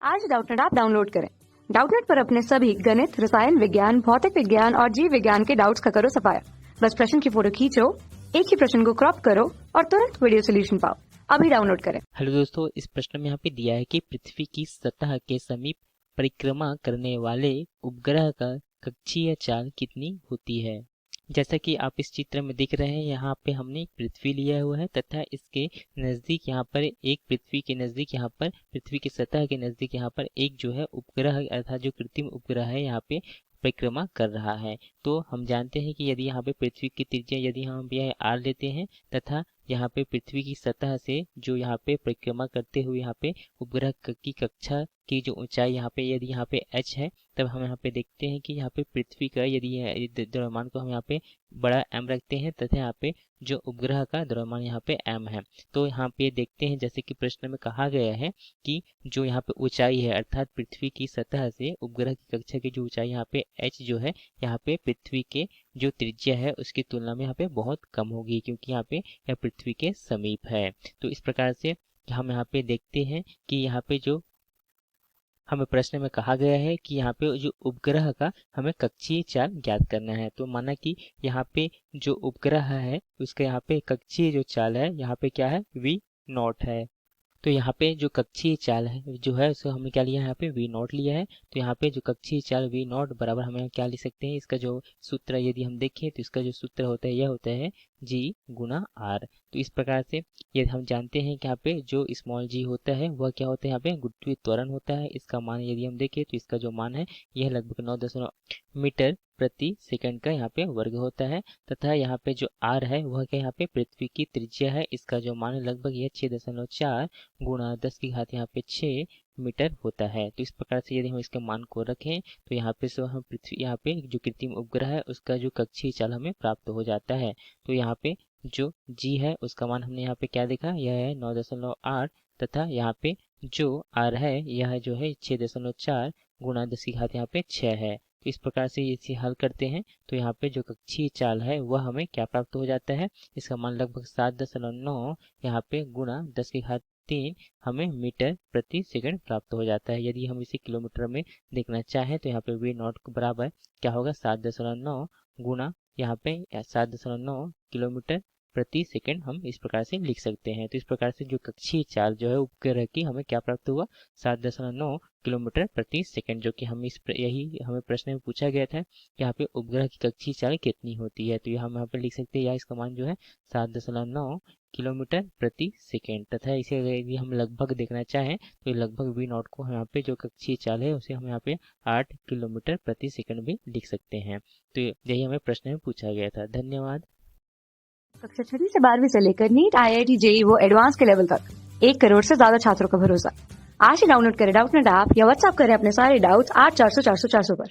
आज Doubtnut app download करें। Doubtnut पर अपने सभी गणित, रसायन विज्ञान, भौतिक विज्ञान और जीव विज्ञान के डाउट्स का करो सफाया। बस प्रश्न की फोटो खींचो, एक ही प्रश्न को क्रॉप करो और तुरंत वीडियो सोल्यूशन पाओ। अभी डाउनलोड करें। हेलो दोस्तों, इस प्रश्न में यहाँ पे दिया है कि पृथ्वी की सतह के समीप परिक्रमा करने वाले उपग्रह का कक्षीय चाल कितनी होती है। जैसा कि आप इस चित्र में देख रहे हैं, यहाँ पे हमने एक पृथ्वी लिया हुआ है तथा इसके नज़दीक यहाँ पर एक पृथ्वी के नज़दीक यहाँ पर पृथ्वी की सतह के नज़दीक यहाँ पर एक जो है उपग्रह अर्थात जो कृत्रिम उपग्रह है यहाँ पे परिक्रमा कर रहा है। तो हम जानते हैं कि यदि यहाँ पे पृथ्वी की त्रिज्या यदि हम यह आर लेते हैं तथा यहाँ पे पृथ्वी की सतह से जो यहाँ पे परिक्रमा करते हुए यहाँ पे उपग्रह की कक्षा की जो ऊंचाई यहाँ पे यदि यहाँ पे h है, तब हम यहाँ पे देखते हैं कि यहाँ पे पृथ्वी का यदि द्रव्यमान को हम यहाँ पे बड़ा m रखते हैं तथा यहाँ पे जो उपग्रह का द्रव्यमान यहाँ पे m है। तो यहाँ पे देखते हैं जैसे कि प्रश्न में कहा गया है कि जो यहाँ पे ऊंचाई है अर्थात पृथ्वी की सतह से उपग्रह की कक्षा की जो ऊंचाई यहाँ पे h जो है यहाँ पे पृथ्वी के जो त्रिज्या है उसकी तुलना में यहाँ पे बहुत कम होगी, क्योंकि यहाँ पे यह पृथ्वी के समीप है। तो इस प्रकार से हम यहाँ पे देखते हैं कि यहाँ पे जो हमें प्रश्न में कहा गया है कि यहाँ पे जो उपग्रह का हमें कक्षीय चाल ज्ञात करना है। तो माना कि यहाँ पे जो उपग्रह है उसका यहाँ पे कक्षीय जो चाल है यहाँ पे क्या है v0 है। तो यहाँ पे जो कक्षीय चाल है जो है उसको हमने क्या लिया है, यहाँ पे v0 लिया है। तो यहाँ पे जो कक्षीय चाल v0 बराबर हमें क्या लिख सकते हैं, इसका जो सूत्र यदि हम देखें तो इसका जो सूत्र होता है यह होता है g गुना r। तो इस प्रकार से यदि हम जानते हैं कि यहाँ पे जो स्मॉल g होता है वह क्या होता है, यहाँ पे गुरुत्वीय त्वरण होता है। इसका मान यदि हम देखें तो इसका जो मान है यह लगभग 9 मीटर प्रति सेकंड का यहाँ पे वर्ग होता है तथा यहाँ पे जो r है वह क्या यहाँ पे पृथ्वी की त्रिज्या है। इसका जो मान है लगभग यह 6.4 गुणा 10 की घात यहाँ पे 6 मीटर होता है। तो इस प्रकार से यदि हम इसके मान को रखें तो यहाँ पे से हम पृथ्वी यहाँ पे जो कृत्रिम उपग्रह है उसका जो कक्षीय चाल हमें प्राप्त हो जाता है। तो यहाँ पे जो g है उसका मान हमने यहाँ पे क्या देखा, यह है 9.8 तथा यहाँ पे जो r है यह जो है 6.4 गुणा 10 की घात यहाँ पे 6 है। तो इस प्रकार से इसे हल करते हैं तो यहाँ पे जो कक्षीय चाल है वह हमें क्या प्राप्त हो जाता है, इसका मान लगभग 7.9 यहाँ पे गुणा 10 की घात 3 हमें मीटर प्रति सेकंड प्राप्त हो जाता है। यदि हम इसे किलोमीटर में देखना चाहें तो यहाँ पे v0 को बराबर क्या होगा 7.9 गुणा यहाँ पे 7.9 किलोमीटर प्रति सेकंड हम इस प्रकार से लिख सकते हैं। तो इस प्रकार से जो कक्षीय चाल जो है उपग्रह की हमें क्या प्राप्त हुआ 7.9 किलोमीटर प्रति सेकंड, जो कि हम यही हमें प्रश्न में पूछा गया था कि यहाँ पे उपग्रह की कक्षीय चाल कितनी होती है। तो हम यहाँ पे लिख सकते हैं या इसका मान जो है 7.9 किलोमीटर प्रति सेकंड तथा इसे यदि हम लगभग देखना चाहें तो लगभग v0 को हम यहाँ पे जो कक्षीय चाल है उसे हम यहाँ पे 8 किलोमीटर प्रति सेकंड भी लिख सकते हैं। तो यही हमें प्रश्न में पूछा गया था। धन्यवाद। कक्षा 6 से 12वीं से लेकर नीट, IIT, JEE वो एडवांस के लेवल तक 1 करोड़ से ज्यादा छात्रों का भरोसा। आज ही डाउनलोड करें डाउटनेट ऐप या व्हाट्सएप करें अपने सारे डाउट्स 8400 400 400 पर।